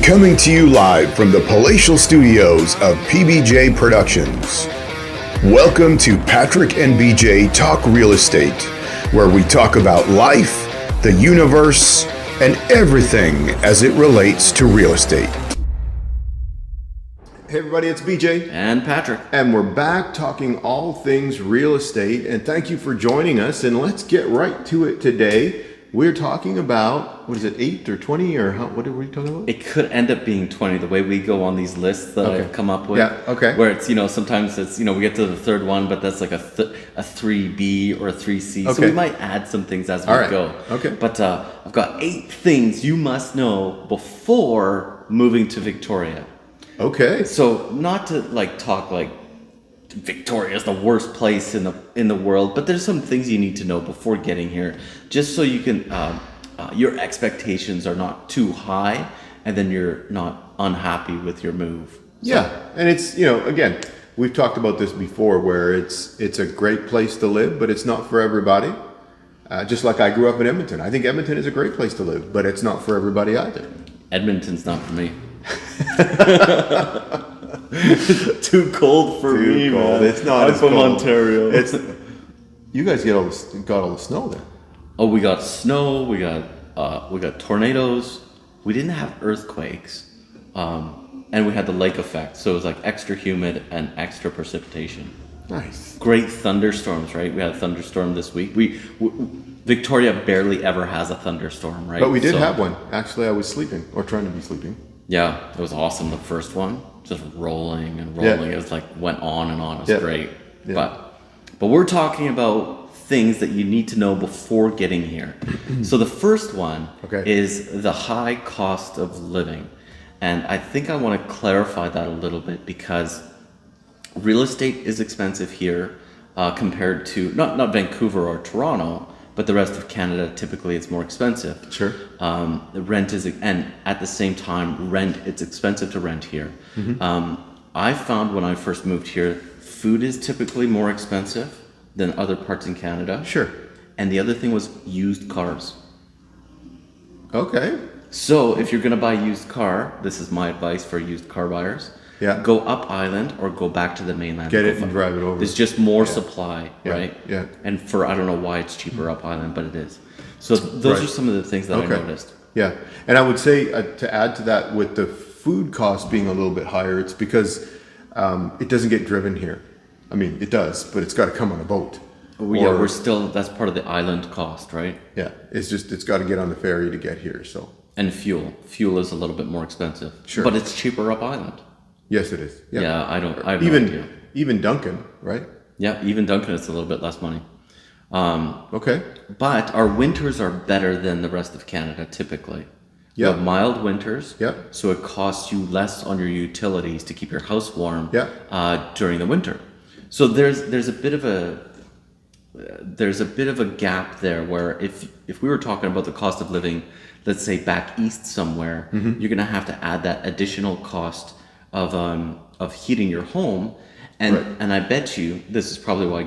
Coming to you live from the palatial studios of PBJ Productions. Welcome to Patrick and BJ Talk Real Estate, where we talk about life, the universe, and everything as it relates to real estate. Hey everybody, it's BJ and Patrick, and we're back talking all things real estate, and thank you for joining us. And let's get right to it today. We're talking about, what is it, 8 or 20 or how, what are we talking about? It could end up being 20 the way we go on these lists that I've come up with. Yeah, okay. Where it's, sometimes it's, we get to the third one, but that's like a 3B or a 3C. Okay. So we might add some things as we go. Okay. But I've got 8 things you must know before moving to Victoria. Okay. So not to talk Victoria is the worst place in the world, but there's some things you need to know before getting here, just so you can your expectations are not too high, and then you're not unhappy with your move. So, yeah, and it's again, we've talked about this before, where it's a great place to live, but it's not for everybody. Just like I grew up in Edmonton, I think Edmonton is a great place to live, but it's not for everybody either. Edmonton's not for me. Too cold for me, man. It's not. I'm from Ontario. You guys got all the snow there. Oh, we got snow. We got tornadoes. We didn't have earthquakes, and we had the lake effect. So it was like extra humid and extra precipitation. Nice. Great thunderstorms, right? We had a thunderstorm this week. Victoria barely ever has a thunderstorm, right? But we did have one. Actually, I was sleeping or trying to be sleeping. Yeah, it was awesome. The first one, just rolling and rolling. Yeah. It was went on and on. It was great. Yeah. But we're talking about things that you need to know before getting here. So the first one is the high cost of living. And I think I want to clarify that a little bit, because real estate is expensive here compared to not Vancouver or Toronto, but the rest of Canada. Typically it's more expensive. Sure. The rent is, and at the same time, it's expensive to rent here. Mm-hmm. I found when I first moved here, food is typically more expensive than other parts in Canada. Sure. And the other thing was used cars. Okay. So if you're going to buy a used car, this is my advice for used car buyers. Yeah. Go up island or go back to the mainland. Get it and drive it over. There's just more supply, right? Yeah. And I don't know why it's cheaper up island, but it is. So those are some of the things that I noticed. Yeah. And I would say to add to that, with the food cost being a little bit higher, it's because it doesn't get driven here. I mean, it does, but it's got to come on a boat. That's part of the island cost, right? Yeah. It's got to get on the ferry to get here. So. And fuel is a little bit more expensive. Sure. But it's cheaper up island. Yes, it is. Yeah. Yeah, I have no idea. Even Duncan, right? Yeah, even Duncan, it's a little bit less money. Okay. But our winters are better than the rest of Canada, typically. Yeah. We have mild winters. Yeah. So it costs you less on your utilities to keep your house warm. Yeah. During the winter. So there's a bit of a gap there, where if we were talking about the cost of living, let's say back east somewhere, you're going to have to add that additional cost of heating your home, and I bet you this is probably why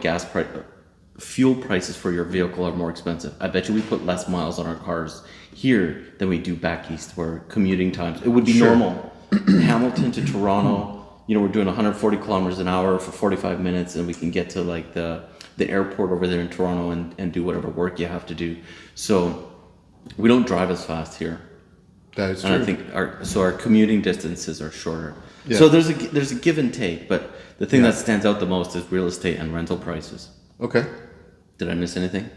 fuel prices for your vehicle are more expensive. I bet you we put less miles on our cars here than we do back east, where commuting times, it would be normal. Hamilton to Toronto, we're doing 140 kilometers an hour for 45 minutes, and we can get to the airport over there in Toronto and do whatever work you have to do. So we don't drive as fast here. That is true. And I think our commuting distances are shorter. Yeah. So there's a give and take, but the thing that stands out the most is real estate and rental prices. Okay. Did I miss anything?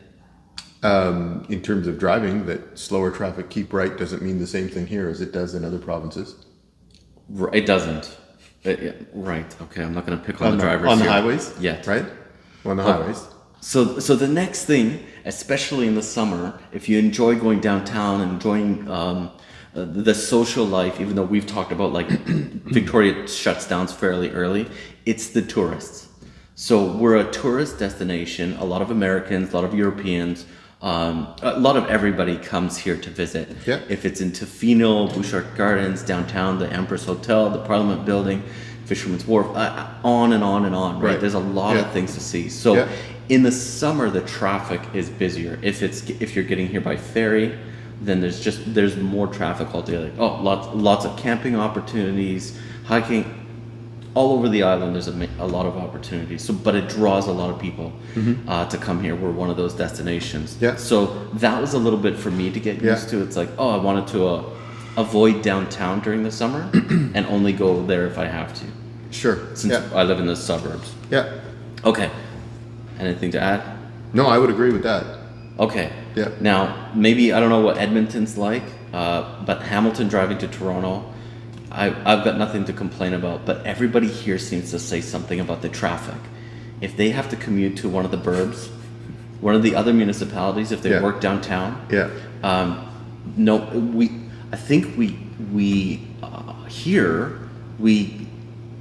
In terms of driving, that slower traffic keep right doesn't mean the same thing here as it does in other provinces. It doesn't. Right. Okay. I'm not going to pick on the drivers on the here. highways. Yet. Right. On the highways. So the next thing, especially in the summer, if you enjoy going downtown and enjoying the social life, even though we've talked about Victoria shuts down fairly early, it's the tourists. So we're a tourist destination. A lot of Americans, a lot of Europeans, a lot of everybody comes here to visit. Yeah. If it's in Tofino, Bouchard Gardens, downtown, the Empress Hotel, the Parliament Building, Fisherman's Wharf, on and on and on, right? There's a lot of things to see. So in the summer, the traffic is busier. If you're getting here by ferry, then there's more traffic altogether. Oh, lots of camping opportunities, hiking. All over the island, there's a lot of opportunities. So, but it draws a lot of people to come here. We're one of those destinations. Yeah. So that was a little bit for me to get used to. It's like, oh, I wanted to avoid downtown during the summer and only go there if I have to. Sure. Since I live in the suburbs. Yeah. Okay. Anything to add? No, I would agree with that. Okay. Yeah. Now, maybe I don't know what Edmonton's like, but Hamilton driving to Toronto, I've got nothing to complain about, but everybody here seems to say something about the traffic. If they have to commute to one of the burbs, one of the other municipalities, if they work downtown, I think we here we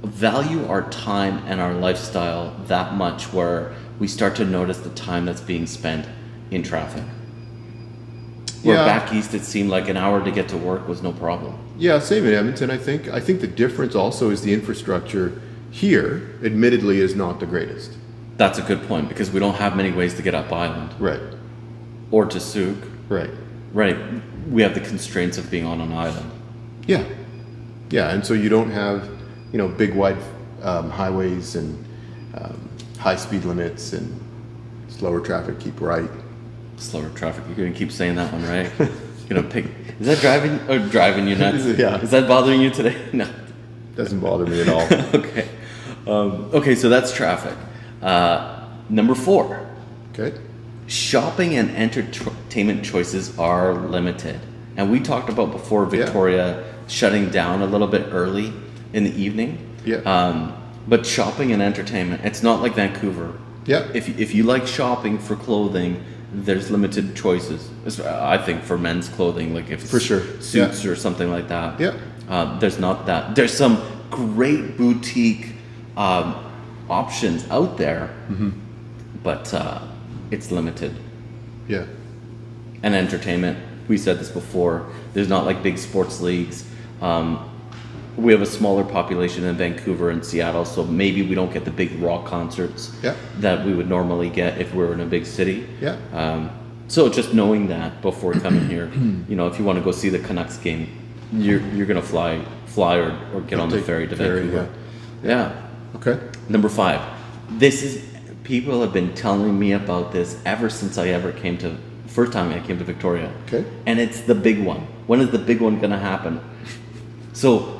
value our time and our lifestyle that much where we start to notice the time that's being spent in traffic. Where back east it seemed like an hour to get to work was no problem. Yeah, same in Edmonton, I think. I think the difference also is the infrastructure here, admittedly, is not the greatest. That's a good point, because we don't have many ways to get up island. Right. Or to Souk. Right. Right. We have the constraints of being on an island. Yeah. Yeah, and so you don't have, big wide highways and high speed limits and slower traffic, keep right. Slower traffic. You're going to keep saying that one, right? Is that driving you nuts? Yeah. Is that bothering you today? No. Doesn't bother me at all. Okay. Okay, so that's traffic. Number 4. Okay. Shopping and entertainment choices are limited. And we talked about before Victoria shutting down a little bit early in the evening. Yeah. But shopping and entertainment, it's not like Vancouver. Yeah. If you like shopping for clothing, there's limited choices. I think for men's clothing, like if it's suits or something like that. Yeah. There's not that. There's some great boutique options out there, but it's limited. Yeah. And entertainment, we said this before, there's not like big sports leagues. We have a smaller population in Vancouver and Seattle, so maybe we don't get the big rock concerts that we would normally get if we were in a big city. Yeah. So just knowing that before coming here, if you want to go see the Canucks game, you're gonna fly or get on the ferry to Vancouver. Yeah. Okay. Number 5. People have been telling me about this ever since first time I came to Victoria. Okay. And it's the big one. When is the big one gonna happen? So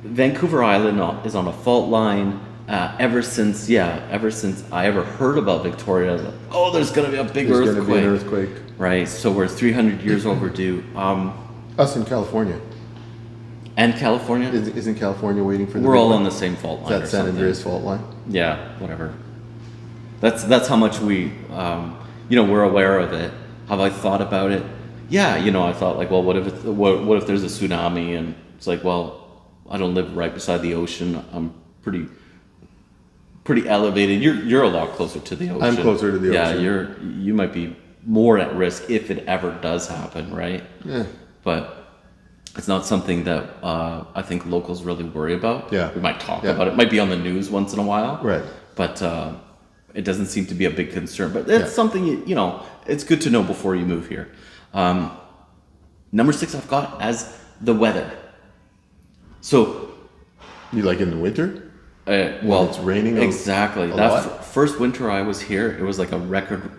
Vancouver Island is on a fault line. Ever since I ever heard about Victoria, I was like, there's going to be a big earthquake. There's going to be an earthquake. Right, so we're 300 years overdue. Us in California. And California? Isn't California waiting for the We're all on the same fault line. Is that San Andreas fault line? Yeah, whatever. That's how much we, we're aware of it. Have I thought about it? Yeah, I thought like, well, what if there's a tsunami? And it's like, well, I don't live right beside the ocean. I'm pretty elevated. You're a lot closer to the ocean. I'm closer to the ocean. Yeah, you might be more at risk if it ever does happen, right? Yeah. But it's not something that I think locals really worry about. Yeah. We might talk about it. It might be on the news once in a while. Right. But it doesn't seem to be a big concern. But it's something, it's good to know before you move here. Number 6 I've got as the weather. So, you like in the winter? Well, it's raining. Exactly. That first winter I was here, it was like a record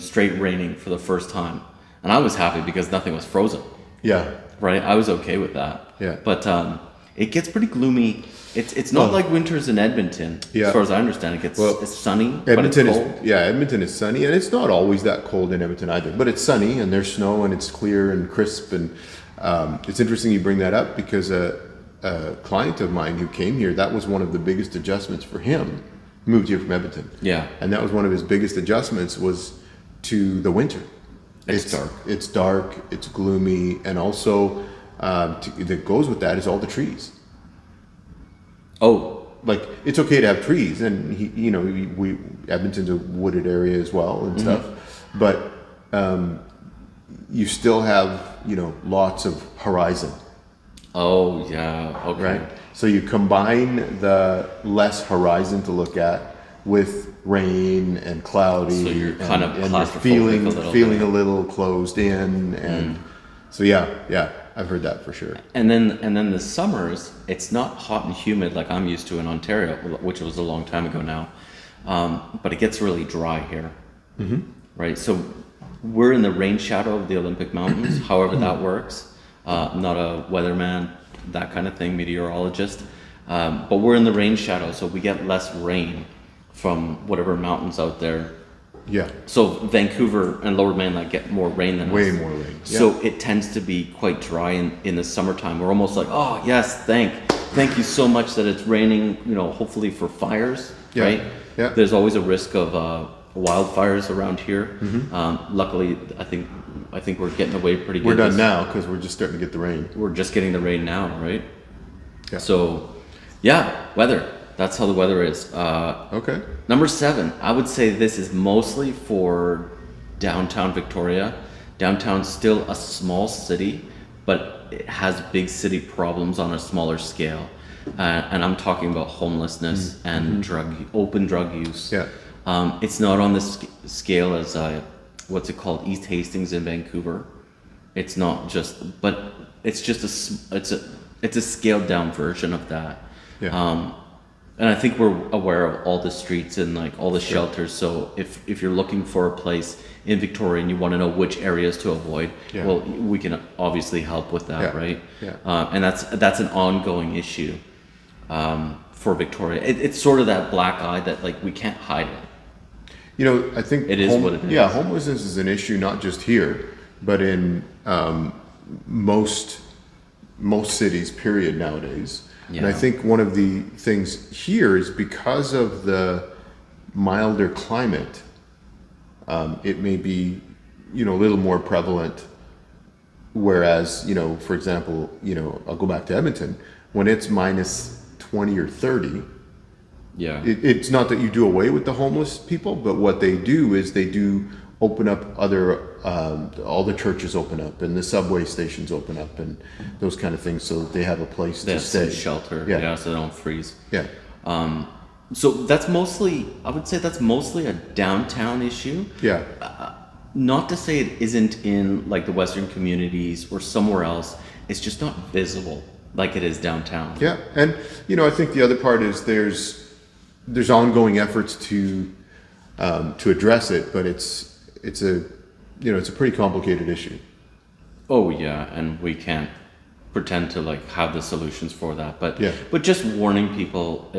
straight raining for the first time, and I was happy because nothing was frozen. Yeah. Right. I was okay with that. Yeah. But it gets pretty gloomy. It's not like winters in Edmonton. Yeah. As far as I understand, it's sunny. Edmonton but it's cold. Edmonton is sunny, and it's not always that cold in Edmonton either. But it's sunny, and there's snow, and it's clear and crisp, and it's interesting you bring that up because a client of mine who came here, that was one of the biggest adjustments for him. He moved here from Edmonton. Yeah. And that was one of his biggest adjustments was to the winter. It's dark. It's dark, it's gloomy, and also that goes with that is all the trees. Oh. Like, it's okay to have trees, and Edmonton's a wooded area as well and stuff, but you still have, lots of horizon. Oh, yeah. Okay. Right? So you combine the less horizon to look at with rain and cloudy. So you're kind of and you're feeling a little closed in, and So yeah, I've heard that for sure. And then the summers, it's not hot and humid like I'm used to in Ontario, which was a long time ago now. But it gets really dry here, right? So we're in the rain shadow of the Olympic Mountains, however that works. Not a weatherman, that kind of thing, meteorologist. But we're in the rain shadow, so we get less rain from whatever mountains out there. Yeah. So Vancouver and Lower Mainland get more rain than Way us. more rain. Yeah. So it tends to be quite dry in the summertime. We're almost like, oh yes, thank you so much that it's raining. Hopefully for fires, right? Yeah. There's always a risk of wildfires around here. Luckily, I think we're getting away pretty good. We're done now because we're just starting to get the rain. We're just getting the rain now, right? Yeah. So, yeah, weather. That's how the weather is. Okay. Number 7, I would say this is mostly for downtown Victoria. Downtown's still a small city, but it has big city problems on a smaller scale. And I'm talking about homelessness and open drug use. Yeah. It's not on the scale as what's it called, East Hastings in Vancouver. It's not just, but it's just it's a scaled down version of that. Yeah. And I think we're aware of all the streets and like all the shelters. So if you're looking for a place in Victoria and you want to know which areas to avoid, well, we can obviously help with that, right? Yeah. And that's an ongoing issue for Victoria. It's sort of that black eye that like we can't hide it. I think it is what it is. Yeah, homelessness is an issue not just here, but in most cities, period, nowadays. Yeah. And I think one of the things here is because of the milder climate, it may be, a little more prevalent. Whereas, for example, I'll go back to Edmonton, when it's minus 20 or 30, yeah, it's not that you do away with the homeless people, but what they do is they do open up all the churches open up and the subway stations open up and those kind of things so that they have a place to stay. Shelter, so they don't freeze. Yeah. So that's mostly, I would say that's mostly a downtown issue. Yeah. Not to say it isn't in like the Western communities or somewhere else. It's just not visible like it is downtown. Yeah. And, I think the other part is there's ongoing efforts to address it, but it's a pretty complicated issue. Oh yeah, and we can't pretend to like have the solutions for that, but yeah. But just warning people,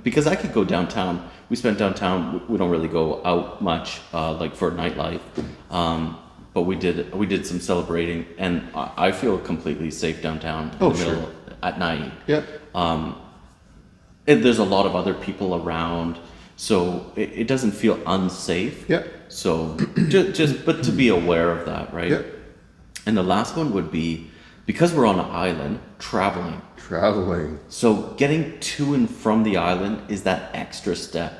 because I could go downtown. We spent downtown. We don't really go out much, like for nightlife, but we did some celebrating, and I feel completely safe downtown in the middle at night. Yeah. There's a lot of other people around, so it doesn't feel unsafe. Yeah. So but to be aware of that, right? Yeah. And the last one would be, because we're on an island, traveling. So getting to and from the island is that extra step.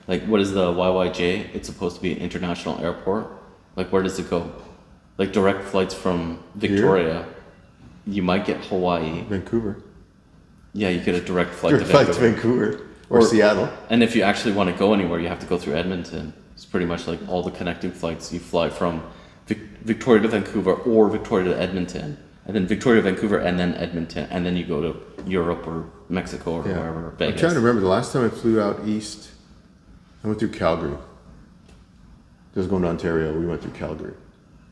Like, what is the YYJ? It's supposed to be an international airport. Like, where does it go? Like direct flights from Victoria. Here? You might get Hawaii. Vancouver. Yeah, you get a direct flight to Vancouver. Or Seattle. And if you actually want to go anywhere, you have to go through Edmonton. It's pretty much like all the connecting flights. You fly from Victoria to Vancouver or Victoria to Edmonton, and then Victoria to Vancouver, and then Edmonton, and then you go to Europe or Mexico or wherever. Vegas. I'm trying to remember the last time I flew out east. I went through Calgary. Just going to Ontario, we went through Calgary.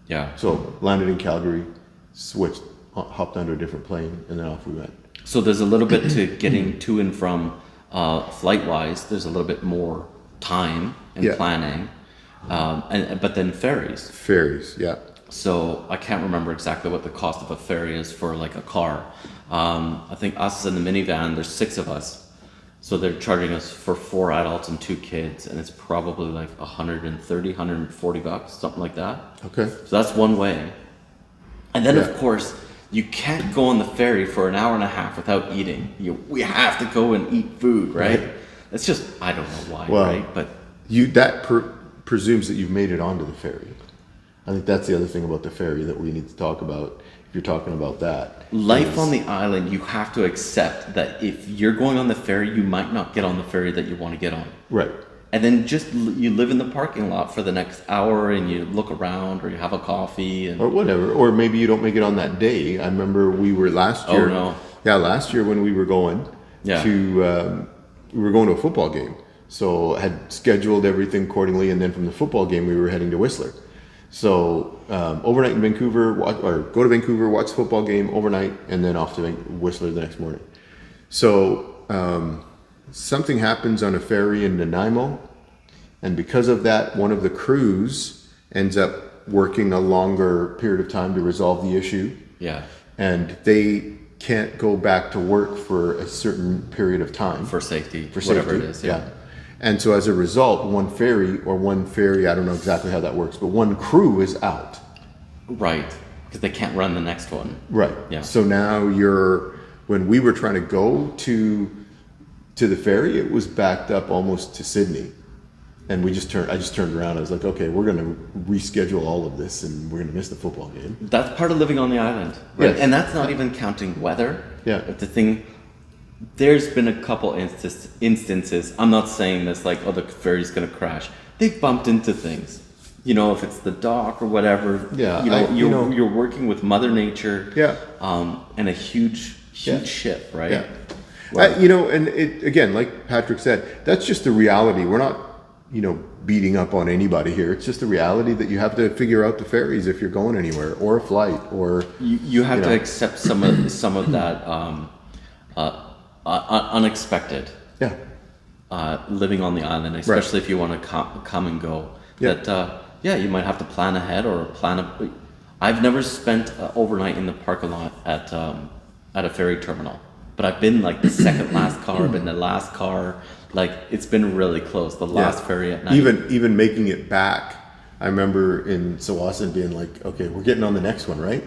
Yeah. So landed in Calgary, switched, hopped onto a different plane, and then off we went. So there's a little bit to getting to and from flight-wise. There's a little bit more time and planning, but then ferries. Ferries, yeah. So I can't remember exactly what the cost of a ferry is for like a car. I think us in the minivan, there's 6 of us. So they're charging us for 4 adults and 2 kids, and it's probably like $130, $140, something like that. Okay. So that's one way. And then of course, you can't go on the ferry for an hour and a half without eating. We have to go and eat food, right? It's just, I don't know why, right? But that presumes that you've made it onto the ferry. I think that's the other thing about the ferry that we need to talk about. If you're talking about that, life on the island, you have to accept that if you're going on the ferry, you might not get on the ferry that you want to get on. Right. and then just you live in the parking lot for the next hour and you look around or you have a coffee and or whatever, or maybe you don't make it on that day. I remember we were last year. Oh no! Yeah, last year when we were going we were going to a football game, so I had scheduled everything accordingly, and then from the football game we were heading to Whistler. So overnight in Vancouver, or go to Vancouver, watch the football game overnight, and then off to Whistler the next morning. So something happens on a ferry in Nanaimo, and because of that, one of the crews ends up working a longer period of time to resolve the issue. Yeah. And they can't go back to work for a certain period of time. For safety, whatever it is. Yeah. And so as a result, one ferry, I don't know exactly how that works, but one crew is out. Right. Because they can't run the next one. Right. Yeah. So now when we were trying to go to the ferry, it was backed up almost to Sydney. And I just turned around. I was like, okay, we're going to reschedule all of this and we're going to miss the football game. That's part of living on the island. Right? Yes. And that's not even counting weather. Yeah. But there's been a couple instances, I'm not saying this like, oh, the ferry's going to crash. They've bumped into things. You know, if it's the dock or whatever. Yeah. You're working with Mother Nature. Yeah. And a huge ship, right? Yeah. Well, and it, again, like Patrick said, that's just the reality. We're not, beating up on anybody here. It's just the reality that you have to figure out the ferries if you're going anywhere, or a flight, or you have to accept some of that unexpected. Yeah. Living on the island, especially if you want to come and go. Yeah. That you might have to plan ahead or plan. I've never spent overnight in the parking lot at a ferry terminal, but I've been like the second last car, I've been the last car. Like it's been really close. The last ferry at night. Even making it back, I remember in Tsawwassen being like, okay, we're getting on the next one, right?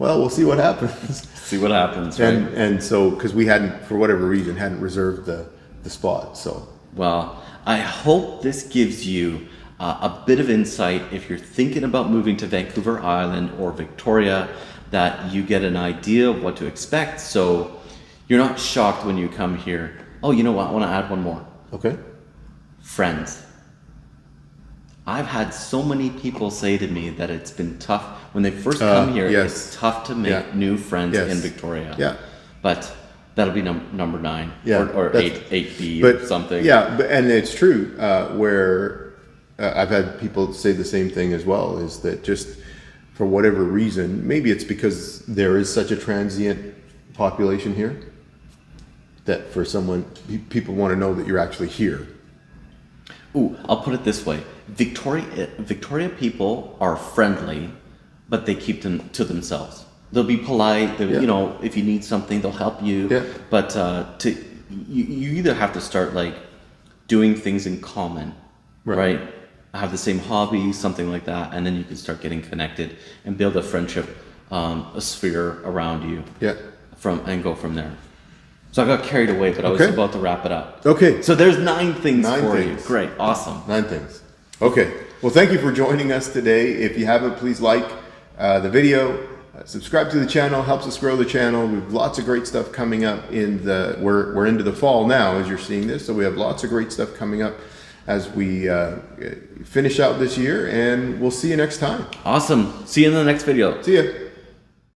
Well, we'll see what happens. See what happens, right? And so because we hadn't, for whatever reason, hadn't reserved the spot. So well, I hope this gives you a bit of insight if you're thinking about moving to Vancouver Island or Victoria, that you get an idea of what to expect, so you're not shocked when you come here. Oh, you know what? I want to add one more. Okay. Friends. I've had so many people say to me that it's been tough when they first come here. Yes. It's tough to make new friends in Victoria. Yeah. But that'll be number 9 or 8B or something. Yeah, and it's true where I've had people say the same thing as well, is that just for whatever reason, maybe it's because there is such a transient population here, that for people want to know that you're actually here. Ooh, I'll put it this way. Victoria people are friendly, but they keep them to themselves. They'll be polite. If you need something, they'll help you. Yeah. But you either have to start like doing things in common, right? Have the same hobby, something like that, and then you can start getting connected and build a friendship, a sphere around you. Yeah. And go from there. So I got carried away, but I was about to wrap it up. Okay. So there's 9 things for things. you. Great. Awesome. 9 things. Okay. Well, thank you for joining us today. If you haven't, please like the video, subscribe to the channel, helps us grow the channel. We have lots of great stuff coming up we're into the fall now as you're seeing this. So we have lots of great stuff coming up as we finish out this year, and we'll see you next time. Awesome. See you in the next video. See ya.